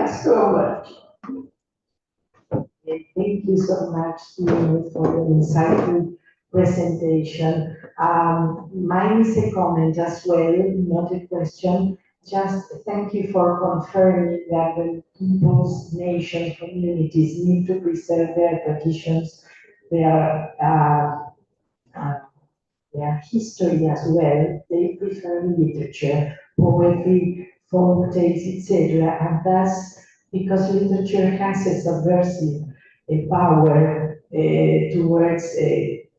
Thanks so much. Thank you so much, Ian, for the insightful presentation. Mine is a comment as well, not a question. Just thank you for confirming that the people's nation communities need to preserve their traditions, their history as well. They prefer literature, poetry, folk tales, etc. And thus, because literature has a subversive power towards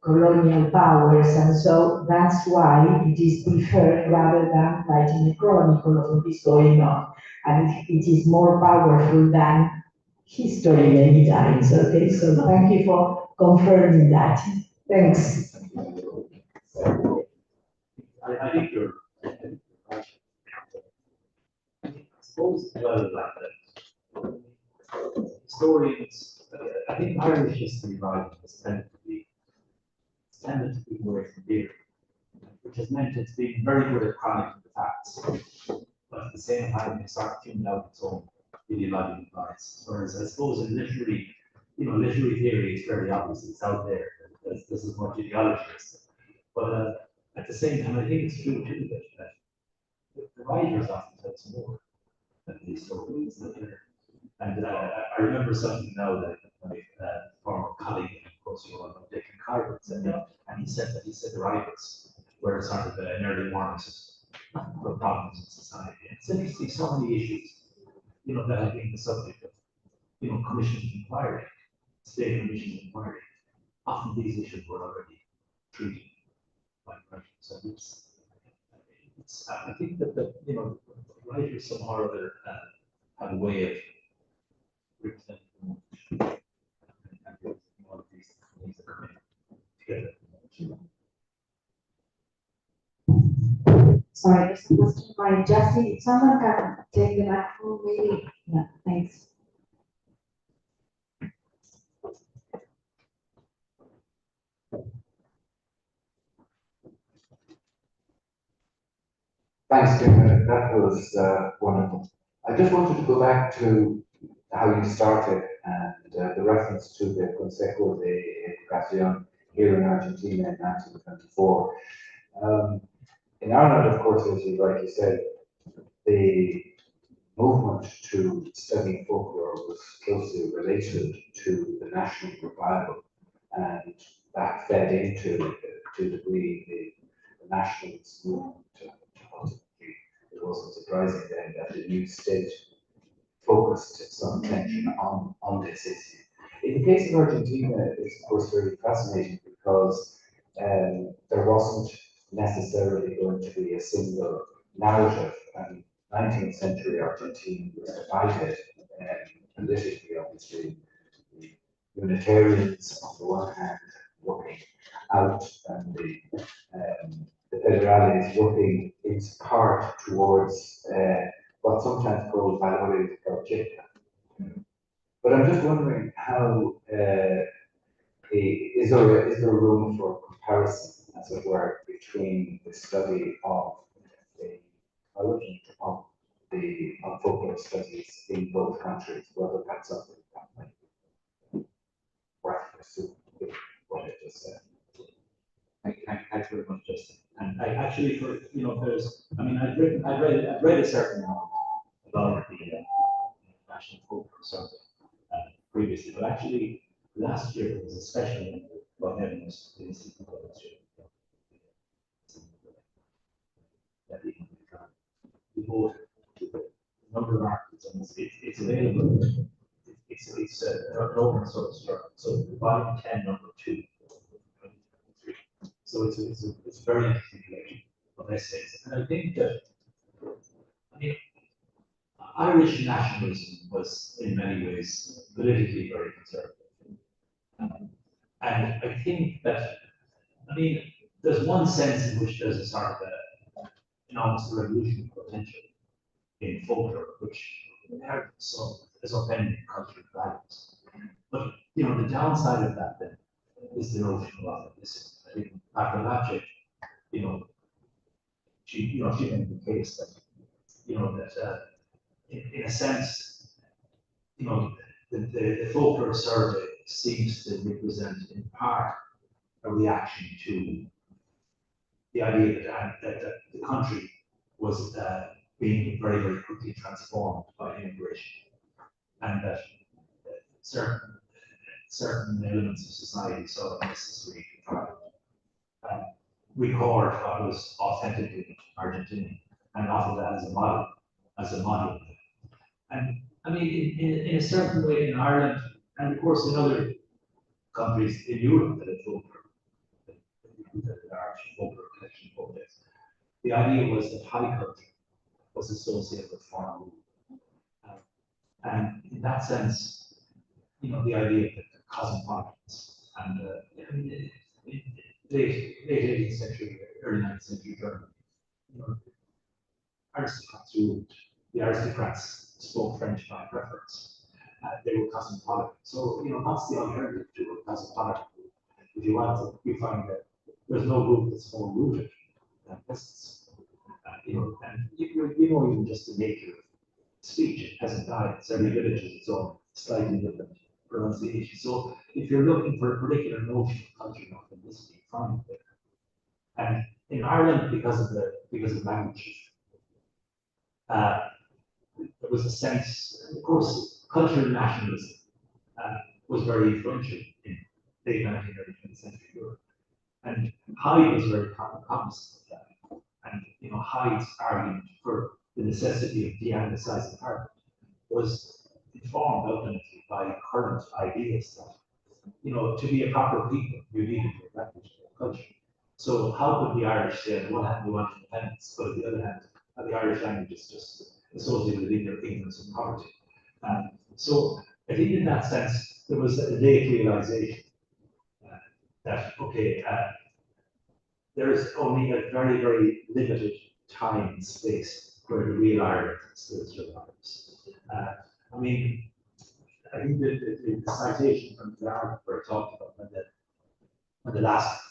colonial powers, and so that's why it is preferred rather than writing a chronicle of what is going on. And it is more powerful than history many times. Okay, so thank you for confirming that. Thanks. I think you're right. I suppose well like that. Historians, I think Irish history writing has tended to be more severe, which has meant it's been very good at chronicling the facts, but at the same time it starts tuning out its own ideological bias. Whereas I suppose in literary theory is very obvious, it's out there. There's as much ideology as it. But at the same time, I think it's true too that the writers often tell us more than the historians. And I remember something now that my former colleague, of course, Dick and Carver said, and he said the writers were sort of an early warning system for problems in society. And it's interesting, so many issues, that have been the subject of, commissioned inquiry, state commissioned inquiry. Often these issues were already treated. So I think that the writers somehow or other have a way of representing and all of these things that come in together. Sorry, there's a question by Justin. If someone can take the microphone, maybe. Yeah, thanks. Thanks, Jim. That was wonderful. I just wanted to go back to how you started and the reference to the Consejo de Educación here in Argentina in 1924. In Ireland, of course, as you rightly said, the movement to study folklore was closely related to the national revival, and that fed into, to a degree, the nationalist movement. It wasn't surprising then that the new state focused some attention on this issue. In the case of Argentina, it's of course very fascinating because there wasn't necessarily going to be a single narrative, and 19th century Argentina was divided politically, obviously, the Unitarians on the one hand working out, and the Federales working in part towards what's sometimes called valores caucheta. But I'm just wondering how is there room for comparison, as it were, between the study of the origin of folklore studies in both countries, whether that's something that might be worth pursuing, what I just said. Thanks very much, Justin. And I actually, I've read a certain amount about the National Folklore Survey previously, but actually last year there was a special one about having this we voted a number of articles, and it's available. It's an open source journal, so volume 10, number 2. So it's very interesting collection of essays, and I think that Irish nationalism was in many ways politically very conservative, and I think that there's one sense in which there's a sort of an almost revolutionary potential in folklore, which inherits some as upending cultural values. But the downside of that then is the notion of authenticity. I think Appalachia, she made the case that, that in a sense, you know, the folklore survey seems to represent in part a reaction to the idea that the country was being very, very quickly transformed by immigration, and that certain elements of society saw it necessary to try and record what was authentically Argentinian and offer that as a model. And I mean, in a certain way in Ireland, and of course in other countries in Europe that had folklore, that large folklore collection of days, the idea was that high culture was associated with foreign rule. And in that sense, you know, the idea of the cosmopolitans and I mean, late 18th century, early 19th century Germany, you know, aristocrats ruled. The aristocrats spoke French by preference. They were cosmopolitan. So, you know, what's the alternative to a cosmopolitan group? If you want to, you find that there's no group that's more rooted than peasants. You know, and you know, even just the nature of speech, it hasn't died. It's every village has its own slightly different pronunciation. So if you're looking for a particular notion of culture and authenticity, you find it there. And in Ireland, because of language, there was a sense, of course, cultural nationalism was very influential in late 19th, early 20th century Europe. And Hyde was very cognizant of that. And you know, Hyde's argument for the necessity of de-anglicizing Ireland was informed ultimately by current ideas that, you know, to be a proper people, you needed a language and culture. So how could the Irish say, on one hand, we want independence, but on the other hand, the Irish language is just associated with ignorance and poverty. So I think in that sense, there was a late realization that, okay, there is only a very, very limited time and space where the real Ireland still survives. I mean, I think the citation from Diarmuid where it talked about when the last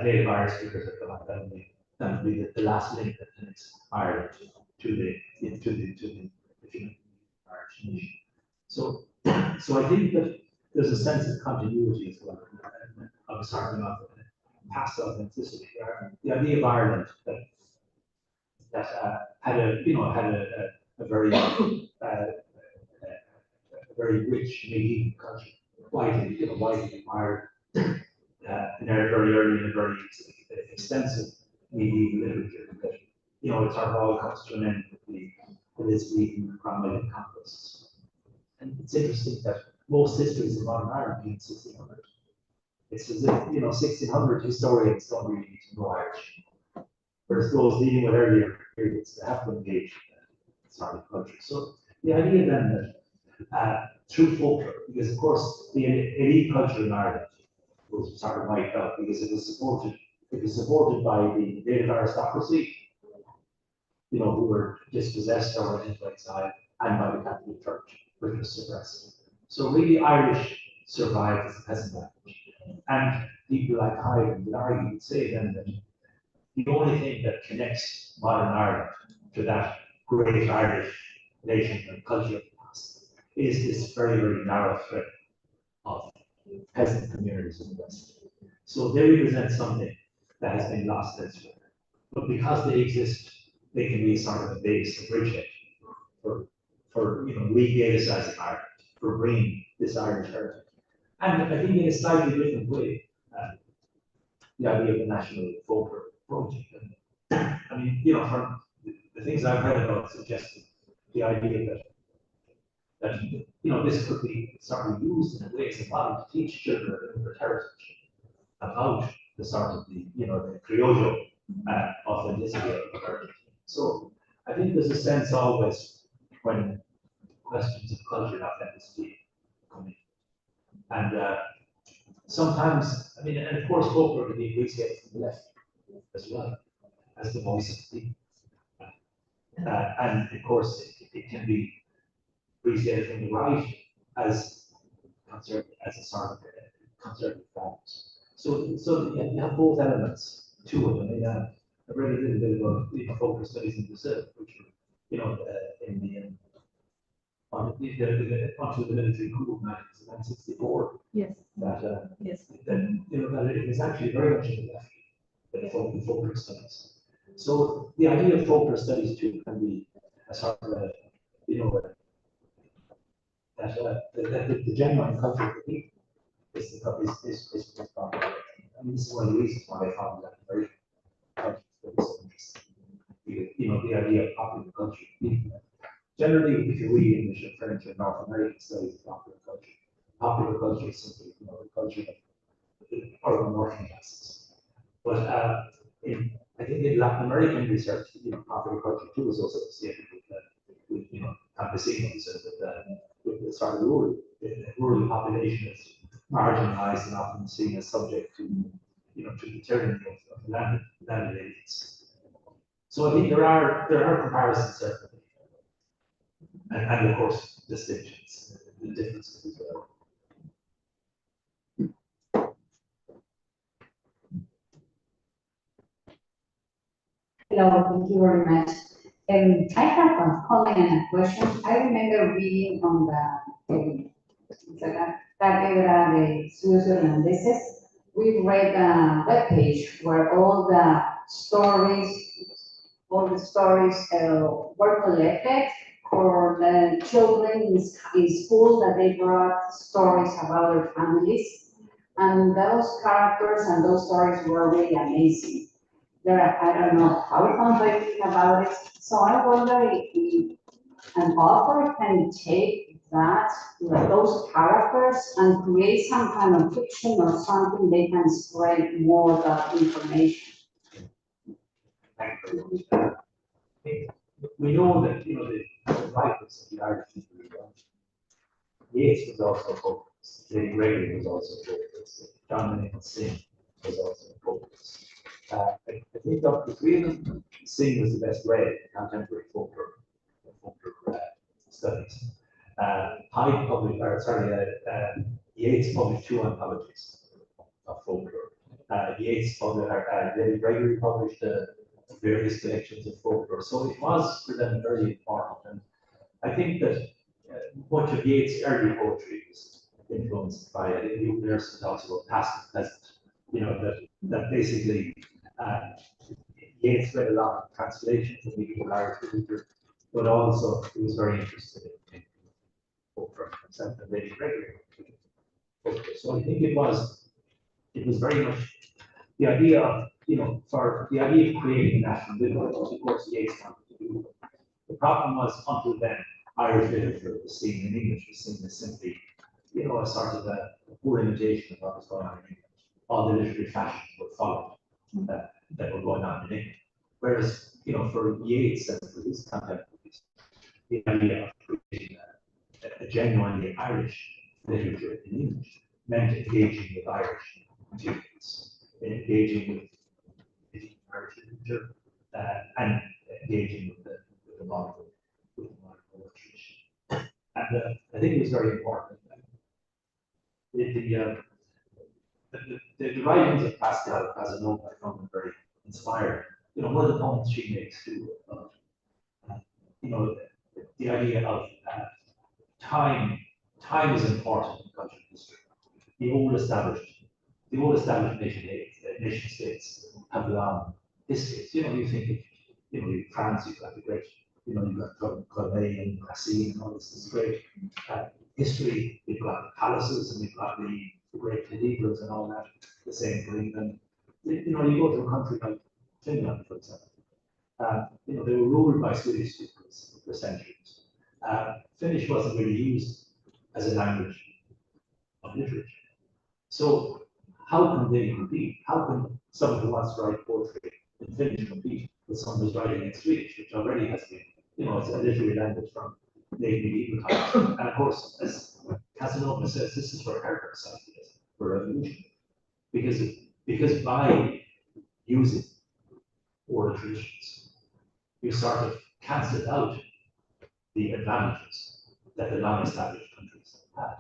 native Irish speakers have come out, that would be the last link that connects Ireland to the Irish nation. So I think that there's a sense of continuity as well. I was starting off with past authenticity. The idea of Ireland that had a very rich medieval culture, widely admired in very early and very extensive medieval literature. That, you know, it sort of all comes to an end with this reading Cromwellian conquests. And it's interesting that most histories of modern Ireland begin in 1600. It's as if, you know, 1600 historians don't really need to know Irish. Whereas those dealing with earlier periods, they have to engage with sort of culture. So the idea then that through folklore, because of course the elite culture in Ireland was sort of wiped out because it was supported by the native aristocracy, you know, who were dispossessed or went into exile, and by the Catholic Church, which was suppressed. So really Irish survived as a peasant language. And people like Hyde and Diarmuid would say then that the only thing that connects modern Ireland to that great Irish nation and culture of the past is this very, very narrow thread of peasant communities in the West. So they represent something that has been lost elsewhere. But because they exist, they can be sort of a base, a bridgehead for you know, re-Gaelicizing Ireland, for bringing this Irish heritage. And I think in a slightly different way, the idea of the national folklore project. And, I mean, you know, from the things I've read about suggesting the idea that you know, this could be sort of used in a way as a model to teach children of immigrant heritage about the sort of the criollo authenticity of heritage. So I think there's a sense always when questions of culture and authenticity come in. And sometimes, I mean, and of course, folklore can be appreciated from the left as well as the voice of the people. And of course, it can be appreciated from the right as conservative, as a sort of conservative values. So you have both elements to it. I mean, I've read a little bit about folklore studies in Brazil, which were, you know, in the until the military coup of 1964. Yes. That, Yes. that it was actually very much in the left, the folklore studies. So the idea of folklore studies too can be a sort of a, that the genuine culture of the people is popular. I mean, this is one of the reasons why I found that very so interesting. The idea of popular culture. Generally, if you read English and French and North American studies of popular culture is simply, the culture of urban working classes. But I think in Latin American research, popular culture too is also associated with campesinos and with the sort of rural population is marginalized and often seen as subject to, to the tyranny of landed elites. So I think there are comparisons certainly. And of course, distinctions, the differences as well. Hello, thank you very much. I have a comment and a question. I remember reading on the Cátedra de Estudios Irlandeses, we read a webpage where all the stories were collected for the children in school, that they brought stories about their families. And those characters and those stories were really amazing. I don't know how we found reading about it. So I wonder if an author can take those characters and create some kind of fiction or something, they can spread more of that information. Thank you very much. We know that, the writers of the Irish people, Yeats was also a folklorist, Lady Gregory was also a folklorist, John Nicholas Singh was also a folklorist. I think of the three of them, Singh was the best read contemporary folklore studies. Yeats published 2 anthologies of folklore. Lady Gregory published various collections of folklore. So it was for them very important. And I think that much of Yeats' early poetry was influenced by it. There's also a past and present, that basically Yeats read a lot of translations of medieval Irish literature, but also he was very interested in folklore himself and Lady Gregory. So I think it was very much the idea of, for the idea of creating a national literature, of course, Yeats wanted to do. The problem was, until then, Irish literature was seen in English, was seen as simply, a sort of a poor imitation of what was going on in England. All the literary fashions were followed that were going on in England. Whereas, for Yeats and for his contemporaries, the idea of creating a genuinely Irish literature in English meant engaging with Irish materials, engaging with Irish literature, and engaging with the modern tradition. And I think it was very important. The writings of Pascal Casanova, I found them very inspiring. One of the points she makes too, the idea of time is important in cultural history. The old established nation states have long histories. You think of, France, you've got the great, you've got Colonial, Racine, and all this great history. We've got the palaces and we've got the great cathedrals and all that. The same for England. You go to a country like Finland, for example. They were ruled by Swedish speakers for centuries. Finnish wasn't really used as a language of literature. So how can they compete? How can someone who wants to write poetry in Finnish compete with someone who's writing in Swedish, which already has been, it's a literary language from late medieval times. And of course, as Casanova says, this is where Herder cited it for revolution. Because by using oral traditions, you sort of cancel out the advantages that the non-established countries had.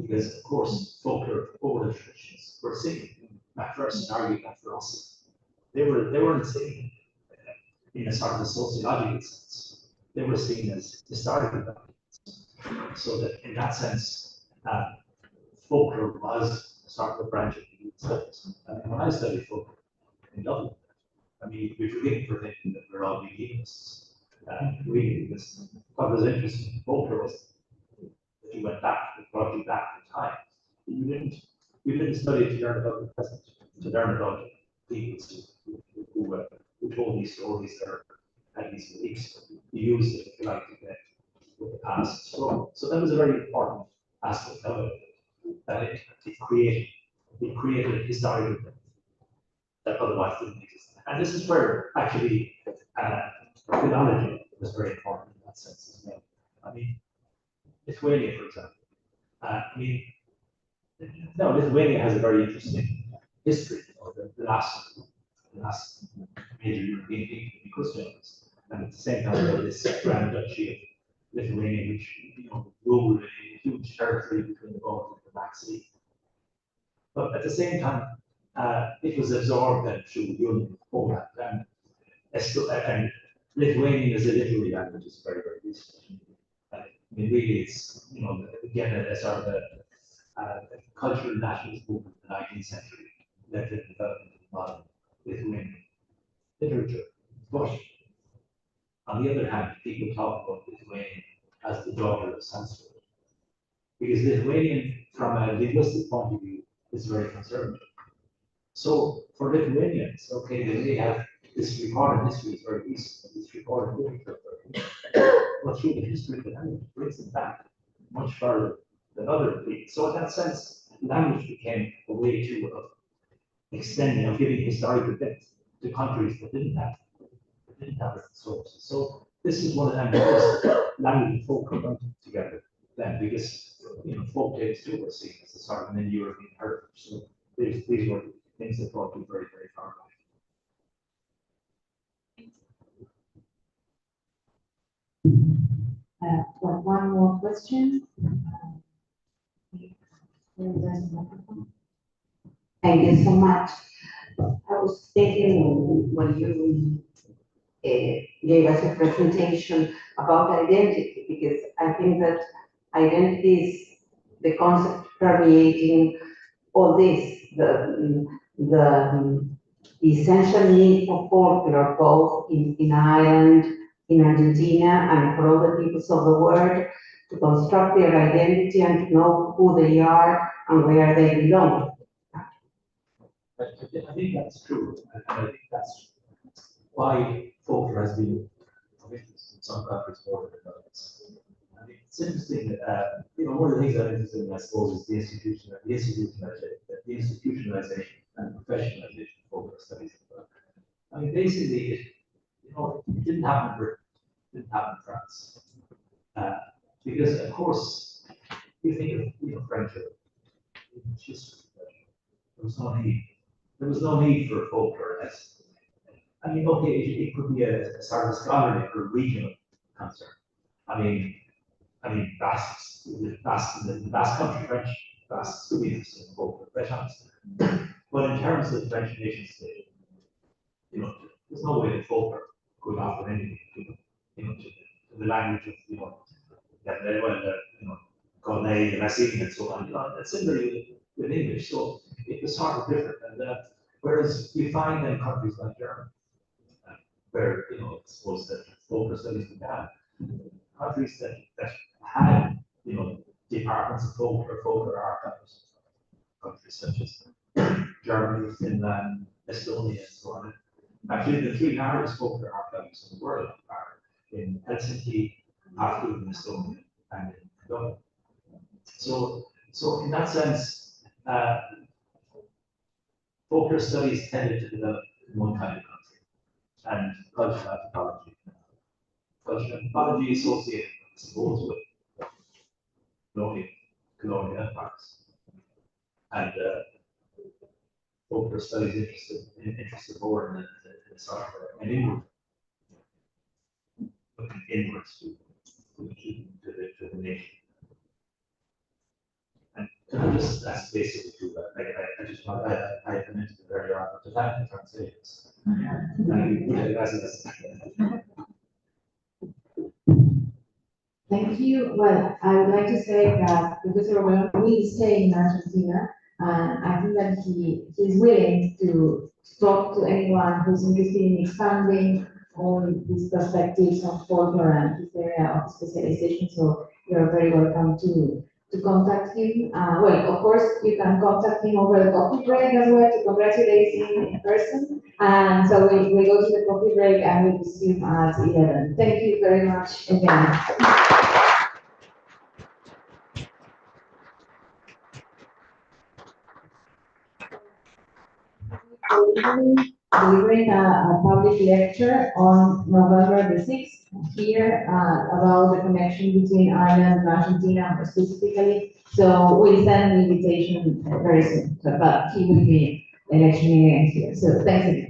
Because, of course, folklore oral traditions were seen at first and argued that philosophy. They weren't seen in a sort of a sociological sense. They were seen as historical documents. So that in that sense, folklore was sort of a branch of the studies. I mean, when I studied folklore in Dublin, I mean, we forget for thinking that we're all medievalists. Really, because what was interesting in folklore was that you went back, it brought you back in time. You didn't study to learn about the present, to learn about people who told these stories that had these beliefs. You used it, if you like, to connect with the past. So that was a very important aspect of it. That it created a historical thing that otherwise didn't exist. And this is where actually philology was very important in that sense as well. I mean, Lithuania, for example. Lithuania has a very interesting history. The last major European people to be Christians, and at the same time, there was this Grand Duchy of Lithuania, which ruled a huge territory between the Baltic and the Black Sea. But at the same time, it was absorbed then through the Union with Poland, and Lithuanian as a literary language is very, very recent. I mean, really, it's again a sort of a cultural nationalist movement in the 19th century led to the development of modern Lithuanian literature. But on the other hand, people talk about Lithuanian as the daughter of Sanskrit, because Lithuanian, from a linguistic point of view, is very conservative. So for Lithuanians, okay, they may have this recorded history is very recent, this recorded literature is very recent, but through the history of the language brings them back much further than other people. So in that sense, language became a way of extending or giving historical depth to countries that didn't have its sources. So this is one of them because language and folk come together then, because folk tales too were seen as a sort of an European heritage. So these were things that brought you very, very far back. One more question. Thank you so much. I was thinking when you gave us a presentation about identity, because I think that identity is the concept permeating all this, the essential need for folklore, both in Ireland, in Argentina, and for all the peoples of the world to construct their identity and to know who they are and where they belong. I think that's true, and I think that's why folklore has been of interest in some countries more than others. I mean, it's interesting that one of the things I'm interested in, I suppose, is the institutionalization and professionalization of folklore studies. I mean, basically, it didn't happen in Britain, it didn't happen in France, because of course, you think of French history. There was no need for folklore as, I mean, okay, it could be a sort of scholarly or regional concern. I mean, Basques, the Basque country French, Basques could be interested in folklore, French honest. But in terms of the French nation state, there's no way that folklore could offer anything to the language of, Corneille, Racine, and so on. It's similarly with English, so it was sort of different. And whereas you find in countries like Germany, where I suppose that folklore studies began, countries that had departments of folklore archives, countries such as Germany, Finland, Estonia, and so on. Actually, the three largest folklore archives in the world are in Helsinki, Tartu in Estonia, and in Dublin. So in that sense, folklore studies tended to develop in one kind of country, and cultural anthropology. Cultural anthropology associated, I suppose, with colonial empires, and folklore studies interested more in the sort of an inward, looking inwards to the nation. And that's basically true. I mentioned it earlier on, but to thank the translators. Thank Thank you. Well, I would like to say that Professor Repetti will stay in Argentina, and I think that he's willing to talk to anyone who's interested in expanding on these perspectives on folklore and his area of specialization. So you're very welcome to contact him. Well, of course, you can contact him over the coffee break as well to congratulate him in person. And so we go to the coffee break and we resume at 11. Thank you very much again. Delivering a public lecture on November the 6th here about the connection between Ireland and Argentina more specifically. So we'll send the invitation very soon, but he will be lecturing again here. So thanks again.